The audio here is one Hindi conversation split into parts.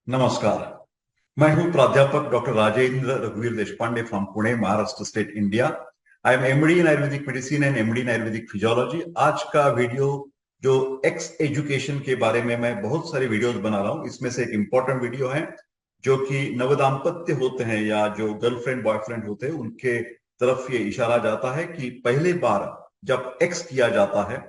नमस्कार। मैं हूं प्राध्यापक डॉक्टर राजेंद्र रघुवीर Deshpande from Pune, Maharashtra state, India. I am MD in Ayurvedic medicine and MD in Ayurvedic physiology. आज का वीडियो जो एक्स एजुकेशन के बारे में, मैं बहुत सारे वीडियोस बना रहा हूं, इसमें से एक इंपॉर्टेंट वीडियो है जो कि नवदाम्पत्य होते हैं या जो गर्लफ्रेंड बॉयफ्रेंड होते हैं उनके तरफ ये इशारा जाता है कि पहले बार जब एक्स किया जाता है।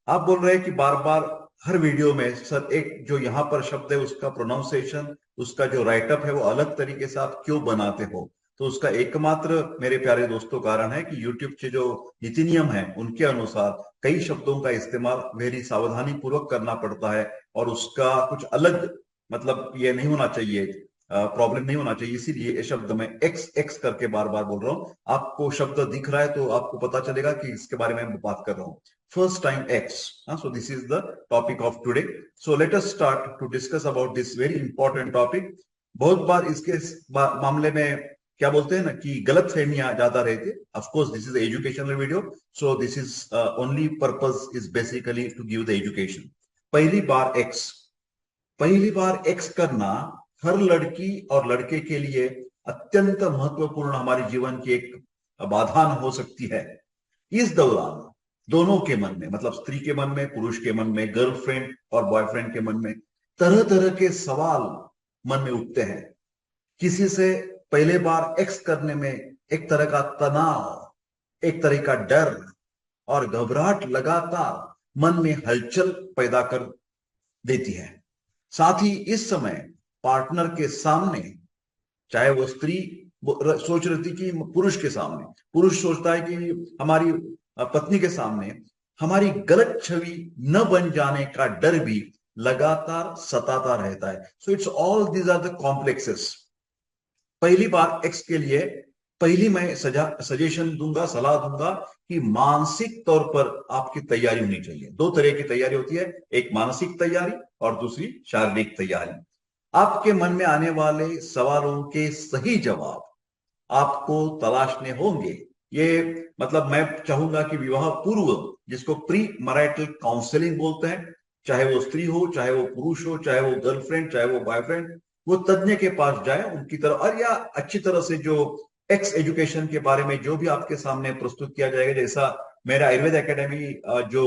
आप बोल रहे हैं कि बार बार हर वीडियो में सर एक जो यहाँ पर शब्द है उसका प्रोनाउंसिएशन, उसका जो राइटअप है वो अलग तरीके से आप क्यों बनाते हो। तो उसका एकमात्र मेरे प्यारे दोस्तों कारण है कि यूट्यूब के जो नीति नियम है उनके अनुसार कई शब्दों का इस्तेमाल वेरी सावधानी पूर्वक करना पड़ता है और उसका कुछ अलग मतलब ये नहीं होना चाहिए, प्रॉब्लम नहीं होना चाहिए। इसीलिए ये शब्द मैं एक्स एक्स करके बार बार बोल रहा हूँ। आपको शब्द दिख रहा है तो आपको पता चलेगा कि इसके बारे में मैं बात कर रहा हूँ। First time X. So this is the topic of today. So let us start to discuss about this very important topic. बहुत बार इसके मामले में क्या बोलते हैं ना कि गलत फहमियां ज्यादा रहती है। Of course, this is the educational video. So this is only purpose is basically to give the education. पहली बार X, पहली बार X करना हर लड़की और लड़के के लिए अत्यंत महत्वपूर्ण हमारे जीवन की एक बाधान हो सकती है। इस दौरान दोनों के मन में, मतलब स्त्री के मन में, पुरुष के मन में, गर्लफ्रेंड और बॉयफ्रेंड के मन में तरह तरह के सवाल मन में उठते हैं। किसी से पहले बार एक्स करने में एक तरह का तनाव, एक तरह का डर और घबराहट लगातार मन में हलचल पैदा कर देती है। साथ ही इस समय पार्टनर के सामने, चाहे वो स्त्री सोच रही थी कि पुरुष के सामने, पुरुष सोचता है कि हमारी पत्नी के सामने हमारी गलत छवि न बन जाने का डर भी लगातार सताता रहता है। So it's all these are the complexes. पहली बार एक्स के लिए पहली मैं सजेशन दूंगा, सलाह दूंगा कि मानसिक तौर पर आपकी तैयारी होनी चाहिए। दो तरह की तैयारी होती है, एक मानसिक तैयारी और दूसरी शारीरिक तैयारी। आपके मन में आने वाले सवालों के सही जवाब आपको तलाशने होंगे। ये मतलब मैं चाहूंगा कि विवाह पूर्व, जिसको प्री मैरिटल काउंसलिंग बोलते हैं, चाहे वो स्त्री हो, चाहे वो पुरुष हो, चाहे वो गर्लफ्रेंड, चाहे वो बॉयफ्रेंड, वो तज्ञ के पास जाए, उनकी तरफ, और या अच्छी तरह से जो एक्स एजुकेशन के बारे में जो भी आपके सामने प्रस्तुत किया जाएगा, जैसा मेरा आयुर्वेद एकेडमी जो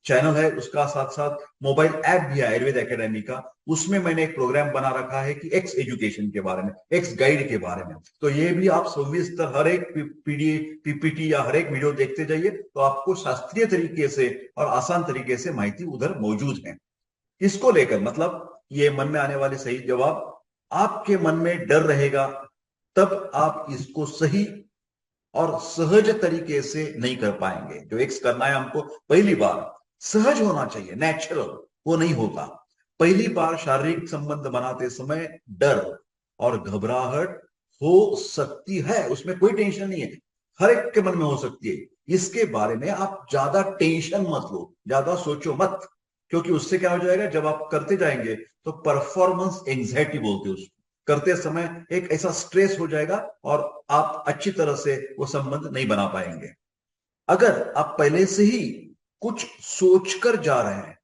चैनल है उसका साथ साथ मोबाइल ऐप भी है आयुर्वेद एकेडमी का, उसमें मैंने एक प्रोग्राम बना रखा है कि एक्स एजुकेशन के बारे में, एक्स गाइड के बारे में। तो ये भी आप सविस्तर हर एक पीपीटी या हर एक वीडियो देखते जाइए तो आपको शास्त्रीय तरीके से और आसान तरीके से माहिती उधर मौजूद है। इसको लेकर मतलब ये मन में आने वाले सही जवाब, आपके मन में डर रहेगा तब आप इसको सही और सहज तरीके से नहीं कर पाएंगे। जो एक्स करना है हमको पहली बार सहज होना चाहिए, नेचुरल, वो नहीं होता। पहली बार शारीरिक संबंध बनाते समय डर और घबराहट हो सकती है, उसमें कोई टेंशन नहीं है, हर एक के मन में हो सकती है। इसके बारे में आप ज्यादा टेंशन मत लो, ज्यादा सोचो मत, क्योंकि उससे क्या हो जाएगा, जब आप करते जाएंगे तो परफॉर्मेंस एंजाइटी बोलते हैं उसको, करते समय एक ऐसा स्ट्रेस हो जाएगा और आप अच्छी तरह से वो संबंध नहीं बना पाएंगे। अगर आप पहले से ही कुछ सोचकर जा रहे हैं,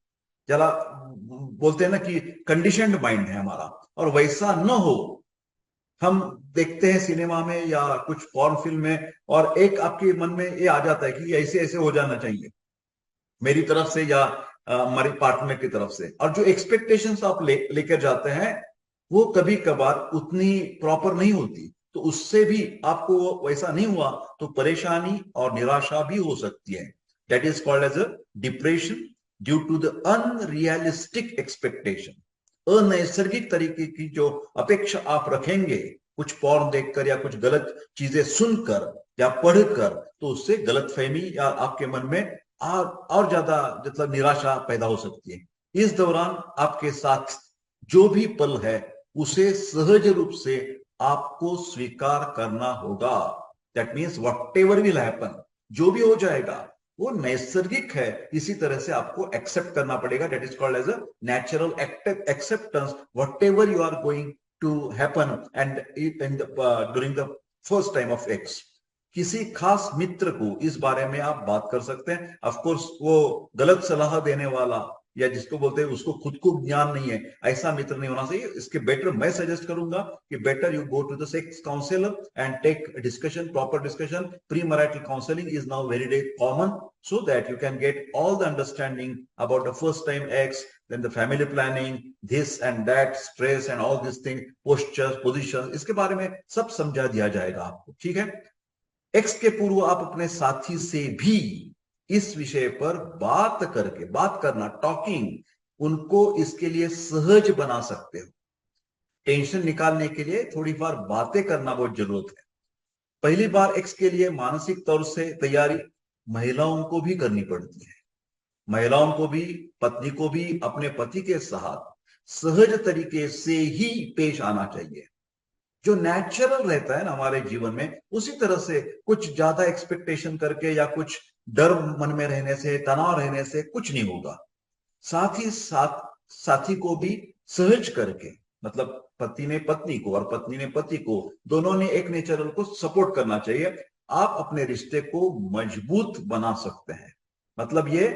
जरा बोलते हैं ना कि कंडीशनड माइंड है हमारा, और वैसा न हो, हम देखते हैं सिनेमा में या कुछ पॉर्न फिल्म में और एक आपके मन में ये आ जाता है कि ऐसे ऐसे हो जाना चाहिए मेरी तरफ से या हमारे पार्टनर की तरफ से, और जो एक्सपेक्टेशंस आप लेकर जाते हैं वो कभी कभार उतनी प्रॉपर नहीं होती, तो उससे भी आपको वैसा नहीं हुआ तो परेशानी और निराशा भी हो सकती है। That is called as a depression due to the unrealistic expectation. अनैसर्गिक तरीके की जो अपेक्षा आप रखेंगे कुछ पॉर्न देखकर या कुछ गलत चीजें सुनकर या पढ़कर, तो उससे गलतफहमी या आपके मन में और ज्यादा मतलब निराशा पैदा हो सकती है। इस दौरान आपके साथ जो भी पल है उसे सहज रूप से आपको स्वीकार करना होगा। That means what ever will happen, जो भी हो जाएगा वो नैसर्गिक है, इसी तरह से आपको एक्सेप्ट करना पड़ेगा। That is called as a natural acceptance whatever you are going to happen and during the first time of ex. किसी खास मित्र को इस बारे में आप बात कर सकते हैं। ऑफ कोर्स वो गलत सलाह देने वाला या जिसको बोलते हैं उसको खुद को ज्ञान नहीं है, ऐसा मित्र नहीं होना चाहिए। इसके बेटर मैं सजेस्ट करूंगा कि better you go to the sex counsellor and take discussion, proper discussion. Pre marital counselling is now very day common, so that you can get all the understanding about the first time X, then the family planning, this and that, stress and all these things, postures, positions, इसके बारे में सब समझा दिया जाएगा आपको, ठीक है। X के पूर्व आप अपने साथी से भी इस विषय पर बात करना, टॉकिंग, उनको इसके लिए सहज बना सकते हो। टेंशन निकालने के लिए थोड़ी बार बातें करना बहुत जरूरत है। पहली बार X के लिए मानसिक तौर से तैयारी महिलाओं को भी करनी पड़ती है। महिलाओं को भी, पत्नी को भी अपने पति के साथ सहज तरीके से ही पेश आना चाहिए। जो नेचुरल रहता है ना हमारे जीवन में, उसी तरह से कुछ ज्यादा एक्सपेक्टेशन करके या कुछ डर मन में रहने से, तनाव रहने से कुछ नहीं होगा। साथ ही साथ साथी को भी सहज करके, मतलब पति ने पत्नी को और पत्नी ने पति को, दोनों ने एक नेचुरल को सपोर्ट करना चाहिए। आप अपने रिश्ते को मजबूत बना सकते हैं। मतलब ये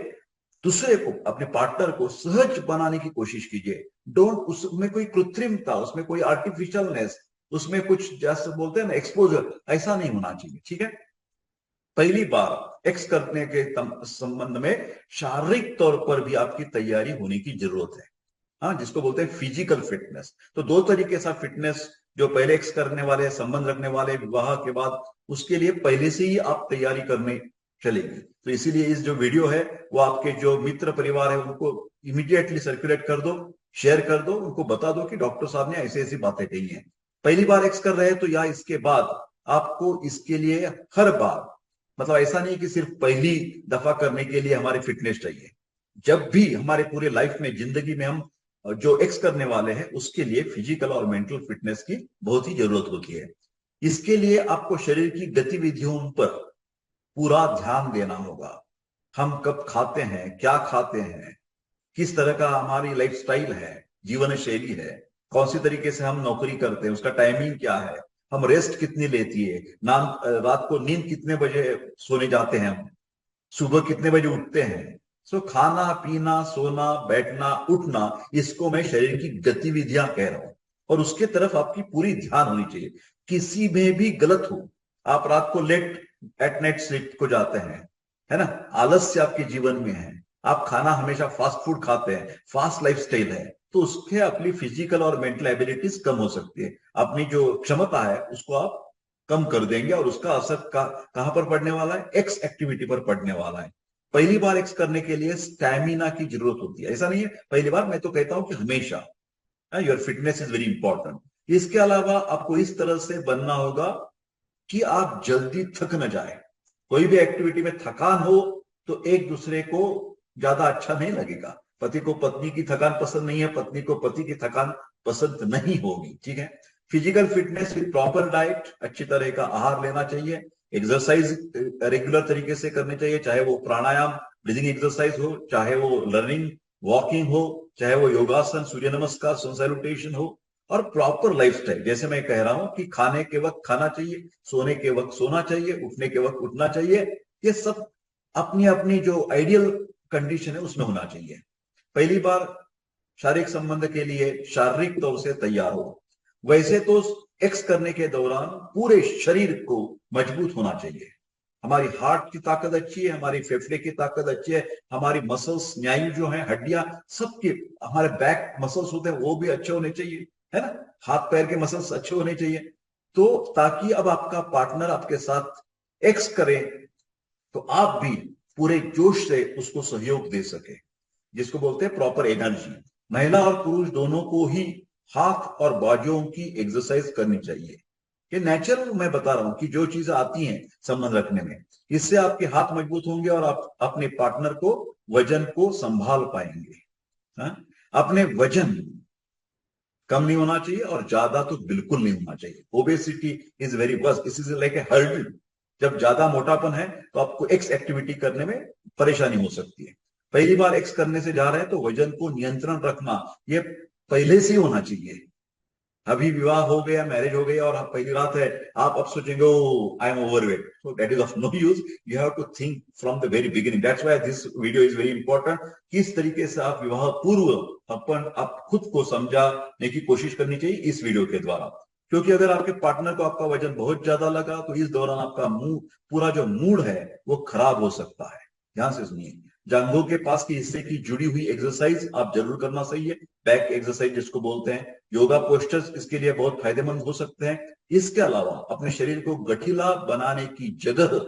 दूसरे को, अपने पार्टनर को सहज बनाने की कोशिश कीजिए। डोंट, उसमें कोई कृत्रिमता, उसमें कोई आर्टिफिशियलनेस, उसमें कुछ जैसे बोलते हैं ना एक्सपोजर, ऐसा नहीं होना चाहिए, ठीक है। पहली बार एक्स करने के संबंध में शारीरिक तौर पर भी आपकी तैयारी होने की जरूरत है। हाँ, जिसको बोलते हैं फिजिकल फिटनेस। तो दो तरीके से फिटनेस, जो पहले एक्स करने वाले, संबंध रखने वाले, विवाह के बाद, उसके लिए पहले से ही आप तैयारी करने चलेगी। तो इसीलिए इस जो वीडियो है वो आपके जो मित्र परिवार है उनको इमीडिएटली सर्कुलेट कर दो, शेयर कर दो, उनको बता दो कि डॉक्टर साहब ने ऐसी ऐसी बातें कही हैं। पहली बार एक्स कर रहे हैं तो या इसके बाद आपको इसके लिए हर बार, मतलब ऐसा नहीं कि सिर्फ पहली दफा करने के लिए हमारी फिटनेस चाहिए। जब भी हमारे पूरे लाइफ में, जिंदगी में हम जो एक्स करने वाले हैं, उसके लिए फिजिकल और मेंटल फिटनेस की बहुत ही जरूरत होती है। इसके लिए आपको शरीर की गतिविधियों पर पूरा ध्यान देना होगा। हम कब खाते हैं, क्या खाते हैं, किस तरह का हमारी लाइफस्टाइल है, जीवन शैली है, कौन सी तरीके से हम नौकरी करते हैं, उसका टाइमिंग क्या है, हम रेस्ट कितनी लेती है, रात को नींद कितने बजे सोने जाते हैं, हम सुबह कितने बजे उठते हैं। सो खाना पीना, सोना, बैठना, उठना, इसको मैं शरीर की गतिविधियां कह रहा हूं, और उसके तरफ आपकी पूरी ध्यान होनी चाहिए। किसी में भी गलत हो, आप रात को लेट एट नाइट स्लीप को जाते हैं, है ना, आलस्य आपके जीवन में है, आप खाना हमेशा फास्ट फूड खाते हैं, फास्ट लाइफस्टाइल है, तो उसके अपनी फिजिकल और मेंटल एबिलिटीज कम हो सकती है। अपनी जो क्षमता है उसको आप कम कर देंगे, और उसका असर कहां पर पड़ने वाला है, एक्स एक्टिविटी पर पड़ने वाला है। पहली बार एक्स करने के लिए स्टैमिना की जरूरत होती है। ऐसा नहीं है पहली बार, मैं तो कहता हूं कि हमेशा your fitness is very important. इसके अलावा आपको इस तरह से बनना होगा कि आप जल्दी थक न जाए। कोई भी एक्टिविटी में थकान हो तो एक दूसरे को ज्यादा अच्छा नहीं लगेगा। पति को पत्नी की थकान पसंद नहीं है, पत्नी को पति की थकान पसंद नहीं होगी, ठीक है। Physical fitness with proper diet, अच्छी तरह का आहार लेना चाहिए, एक्सरसाइज रेगुलर तरीके से करनी चाहिए, चाहे वो प्राणायाम, ब्रीदिंग एक्सरसाइज हो, चाहे वो लर्निंग, वॉकिंग हो, चाहे वो योगासन, सूर्य नमस्कार, सन सैल्यूटेशन हो, और प्रॉपर लाइफस्टाइल। जैसे मैं कह रहा हूं कि खाने के वक्त खाना चाहिए, सोने के वक्त सोना चाहिए, उठने के वक्त उठना चाहिए, ये सब अपनी अपनी जो आइडियल कंडीशन है उसमें होना चाहिए। पहली बार शारीरिक संबंध के लिए शारीरिक तौर से तैयार हो। वैसे तो एक्स करने के दौरान पूरे शरीर को मजबूत होना चाहिए। हमारी हार्ट की ताकत अच्छी है, हमारी फेफड़े की ताकत अच्छी है, हमारी मसल्स, स्नायु जो है, हड्डियां, सबके, हमारे बैक मसल्स होते हैं वो भी अच्छे होने चाहिए, है ना, हाथ पैर के मसल्स अच्छे होने चाहिए। तो ताकि अब आपका पार्टनर आपके साथ एक्स करे तो आप भी पूरे जोश से उसको सहयोग दे सके, जिसको बोलते हैं प्रॉपर एनर्जी। महिला और पुरुष दोनों को ही हाथ और बाजुओं की एक्सरसाइज करनी चाहिए। ये नेचुरल मैं बता रहा हूं कि जो चीजें आती हैं संबंध रखने में, इससे आपके हाथ मजबूत होंगे और आप अपने पार्टनर को, वजन को संभाल पाएंगे। हा? अपने वजन कम नहीं होना चाहिए और ज्यादा तो बिल्कुल नहीं होना चाहिए। ओबेसिटी इज वेरी वर्स्ट, इस इज लाइक ए हर्डल। जब ज्यादा मोटापन है तो आपको एक्स एक्टिविटी करने में परेशानी हो सकती है। पहली बार एक्स करने से जा रहे हैं तो वजन को नियंत्रण रखना ये पहले से ही होना चाहिए। अभी विवाह हो गया, मैरिज हो गई और पहली रात है, आप अब सोचेंगे oh I am overweight, so that is of no use. You have to think from the very beginning. That's why this video is very important. किस तरीके से आप विवाह पूर्व आप खुद को समझाने की कोशिश करनी चाहिए इस वीडियो के द्वारा। क्योंकि अगर आपके पार्टनर को आपका वजन बहुत ज्यादा लगा तो इस दौरान आपका पूरा जो मूड है वो खराब हो सकता है। ध्यान से सुनिए, जांघों के पास के हिस्से की जुड़ी हुई एक्सरसाइज आप जरूर करना सही है, बैक एक्सरसाइज जिसको बोलते हैं। योगा पोस्टर्स इसके लिए बहुत फायदेमंद हो सकते हैं। इसके अलावा अपने शरीर को गठीला बनाने की जगह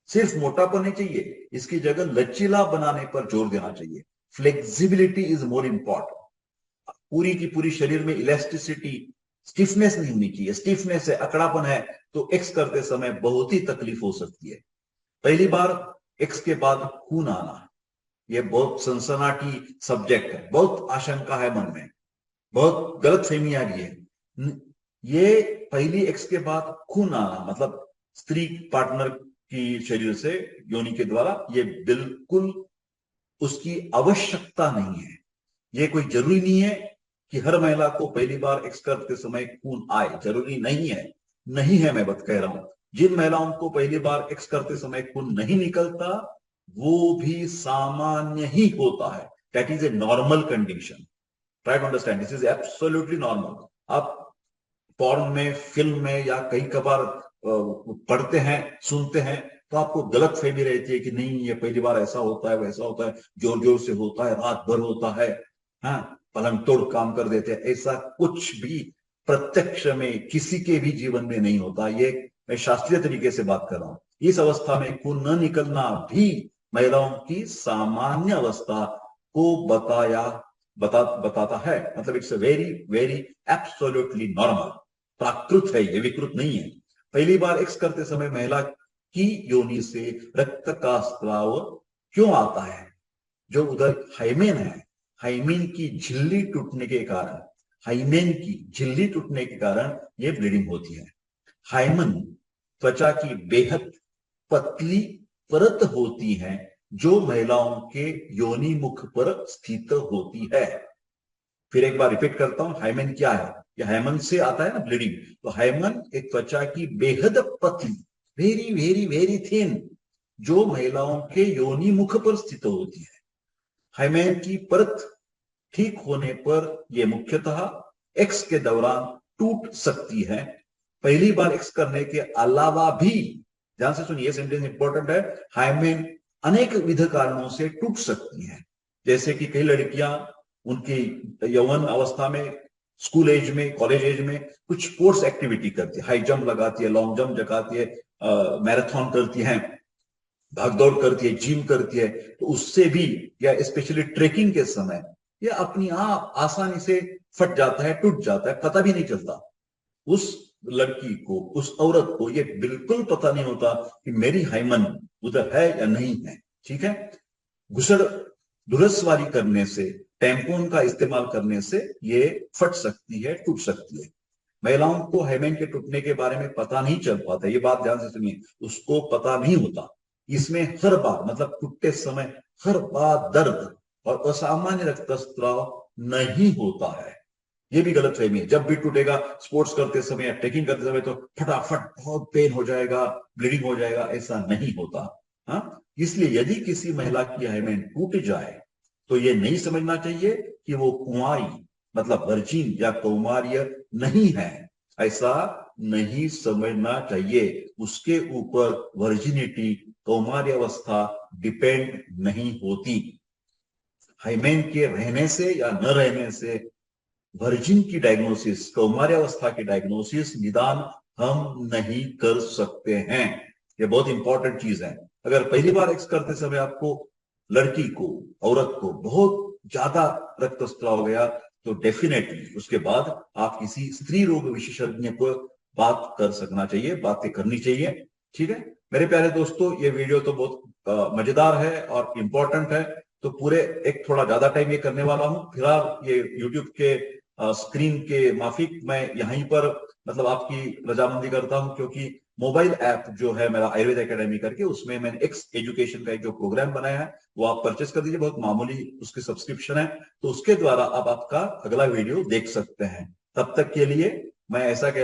सिर्फ मोटापन नहीं चाहिए, इसकी जगह लचीला बनाने पर जोर देना चाहिए। Flexibility is more important. पूरी की पूरी शरीर में इलास्टिसिटी, स्टिफनेस नहीं होनी चाहिए। स्टिफनेस है, अकड़ापन है तो एक्स करते समय बहुत ही तकलीफ हो सकती है। पहली बार एक्स के बाद खून आना, यह बहुत सनसनाटी सब्जेक्ट है, बहुत आशंका है मन में, बहुत गलत फहमियां भी है। ये पहली एक्स के बाद खून आना मतलब स्त्री पार्टनर की शरीर से योनि के द्वारा, ये बिल्कुल उसकी आवश्यकता नहीं है। ये कोई जरूरी नहीं है कि हर महिला को पहली बार एक्स करते समय खून आए, जरूरी नहीं है। नहीं है, मैं बात कह रहा हूं। जिन महिलाओं को पहली बार एक्स करते समय खून नहीं निकलता वो भी सामान्य ही होता है। That is a normal condition. Try to understand, this is absolutely normal. आप फॉर्म में, फिल्म में या कई कबार पढ़ते हैं, सुनते हैं तो आपको गलत फहमी रहती है कि नहीं ये पहली बार ऐसा होता है, वैसा होता है, जोर जोर से होता है, रात भर होता है, हाँ पलंग तोड़ काम कर देते हैं। ऐसा कुछ भी प्रत्यक्ष में किसी के भी जीवन में नहीं होता। ये मैं शास्त्रीय तरीके से बात कर रहा हूं। इस अवस्था में खून न निकलना भी महिलाओं की सामान्य अवस्था को बताता है। मतलब it's very very absolutely normal, प्राकृत है, ये विकृत नहीं है। पहली बार एक्स करते समय महिला की योनि से रक्त का स्राव क्यों आता है? जो उधर हाइमेन है, हाइमेन की झिल्ली टूटने के कारण, हाइमेन की झिल्ली टूटने के कारण ये ब्लीडिंग होती है। हाइमन त्वचा की बेहद पतली परत होती है जो महिलाओं के योनि मुख पर स्थित होती है। फिर एक बार रिपीट करता हूं, हाइमेन क्या है? ये हाइमन से आता है ना ब्लीडिंग। तो हाइमन एक त्वचा की बेहद पतली, वेरी वेरी वेरी थिन, जो महिलाओं के योनि मुख पर स्थित होती है। हाइमेन की परत ठीक होने पर यह मुख्यतः एक्स के दौरान टूट सकती है। पहली बार एक्स करने के अलावा भी, ध्यान से सुनिए, सेंटेंस इंपॉर्टेंट है, हाइमेन अनेक विध कारणों से टूट सकती हैं। जैसे कि कई लड़कियां उनकी यौवन अवस्था में, स्कूल एज में, कॉलेज एज में कुछ स्पोर्ट्स एक्टिविटी करती है, हाई जंप लगाती है, लॉन्ग जंप लगाती है, मैराथन करती है, भागदौड़ करती है, जिम करती है, तो उससे भी, या स्पेशली ट्रेकिंग के समय ये अपनी आप आसानी से फट जाता है, टूट जाता है, पता भी नहीं चलता। उस लड़की को, उस औरत को ये बिल्कुल पता नहीं होता कि मेरी हाइमन उधर है या नहीं है। ठीक है, घुसड़ दुरस्वारी करने से, टैम्पून का इस्तेमाल करने से ये फट सकती है, टूट सकती है। महिलाओं को हाइमेन के टूटने के बारे में पता नहीं चल पाता, ये बात ध्यान से सुनिए, उसको पता नहीं होता। इसमें हर बार, मतलब टूटते समय हर बार दर्द और असामान्य रक्तस्राव नहीं होता है। ये भी गलत फहमी है। जब भी टूटेगा स्पोर्ट्स करते समय या ट्रेकिंग करते समय तो फटाफट बहुत पेन हो जाएगा, ब्लीडिंग हो जाएगा, ऐसा नहीं होता। हाँ, इसलिए यदि किसी महिला की हाइमेन टूट जाए तो ये नहीं समझना चाहिए कि वो कुंवारी, मतलब वर्जिन या कौमार्य नहीं है। ऐसा नहीं समझना चाहिए। उसके ऊपर वर्जिनिटी, कौमार्य अवस्था डिपेंड नहीं होती। हाइमेन के रहने से या न रहने से वर्जिन की डायग्नोसिस, कौमार्यावस्था की डायग्नोसिस, निदान हम नहीं कर सकते हैं। ये बहुत इंपॉर्टेंट चीज है। अगर पहली बार एक्स करते समय आपको, लड़की को, औरत को बहुत ज्यादा रक्तस्राव हो गया तो डेफिनेटली उसके बाद आप किसी स्त्री रोग विशेषज्ञ को बात कर सकना चाहिए, बातें करनी चाहिए। ठीक है मेरे प्यारे दोस्तों, ये वीडियो तो बहुत मजेदार है और इंपॉर्टेंट है, तो पूरे एक थोड़ा ज्यादा टाइम ये करने वाला हूं। फिलहाल ये यूट्यूब के स्क्रीन के माफिक मैं यहीं पर, मतलब आपकी रजामंदी करता हूं, क्योंकि मोबाइल ऐप जो है मेरा आयुर्वेद एकेडमी करके, उसमें मैंने एक्स एजुकेशन का एक जो प्रोग्राम बनाया है वो आप परचेस कर दीजिए, बहुत मामूली उसकी सब्सक्रिप्शन है, तो उसके द्वारा आप आपका अगला वीडियो देख सकते हैं। तब तक के लिए मैं ऐसा